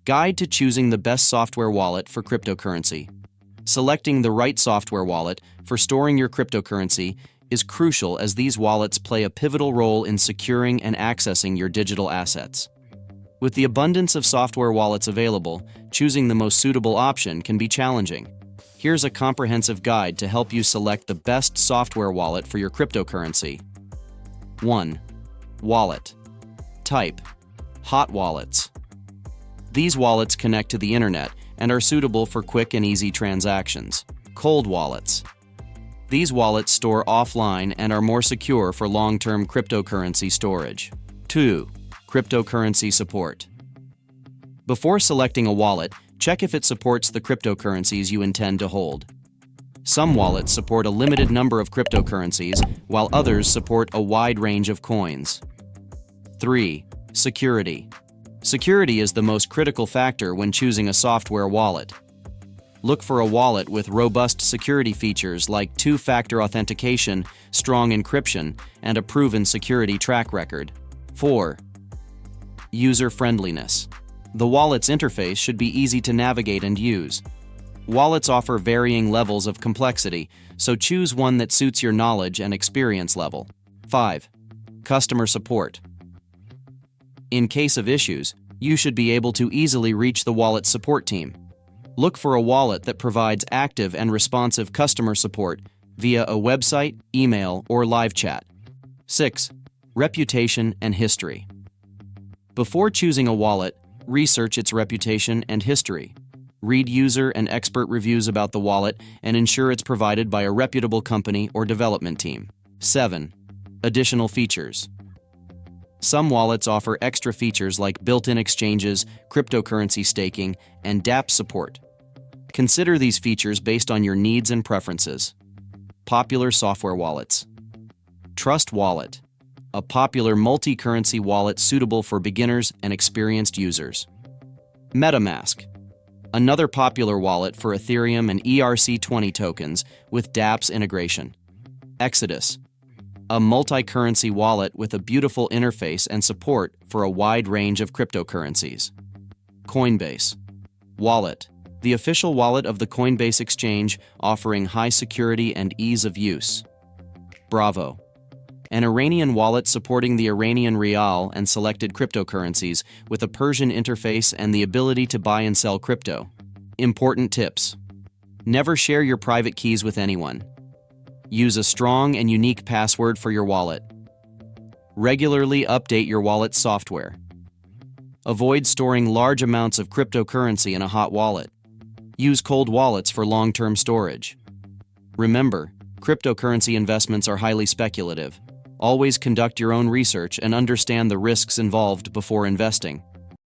Guide to choosing the best software wallet for cryptocurrency. Selecting the right software wallet for storing your cryptocurrency is crucial, as these wallets play a pivotal role in securing and accessing your digital assets. With the abundance of software wallets available, choosing the most suitable option can be challenging. Here's a comprehensive guide to help you select the best software wallet for your cryptocurrency. 1. Wallet. Type: hot wallets. These wallets connect to the internet and are suitable for quick and easy transactions. Cold wallets. These wallets store offline and are more secure for long-term cryptocurrency storage. 2. Cryptocurrency support. Before selecting a wallet, check if it supports the cryptocurrencies you intend to hold. Some wallets support a limited number of cryptocurrencies, while others support a wide range of coins. 3. Security. Security is the most critical factor when choosing a software wallet. Look for a wallet with robust security features like two-factor authentication, strong encryption, and a proven security track record. 4. User-friendliness. The wallet's interface should be easy to navigate and use. Wallets offer varying levels of complexity, so choose one that suits your knowledge and experience level. 5. Customer support. In case of issues, you should be able to easily reach the wallet's support team. Look for a wallet that provides active and responsive customer support via a website, email, or live chat. 6. Reputation and history. Before choosing a wallet, research its reputation and history. Read user and expert reviews about the wallet and ensure it's provided by a reputable company or development team. 7. Additional features. Some wallets offer extra features like built-in exchanges, cryptocurrency staking, and dApp support. Consider these features based on your needs and preferences. Popular software wallets. Trust Wallet, a popular multi-currency wallet suitable for beginners and experienced users. MetaMask, another popular wallet for Ethereum and ERC20 tokens with dApps integration. Exodus, a multi-currency wallet with a beautiful interface and support for a wide range of cryptocurrencies. Coinbase Wallet, the official wallet of the Coinbase exchange, offering high security and ease of use. Bravo, an Iranian wallet supporting the Iranian rial and selected cryptocurrencies with a Persian interface and the ability to buy and sell crypto. Important tips: never share your private keys with anyone. Use a strong and unique password for your wallet. Regularly update your wallet's software. Avoid storing large amounts of cryptocurrency in a hot wallet. Use cold wallets for long-term storage. Remember, cryptocurrency investments are highly speculative. Always conduct your own research and understand the risks involved before investing.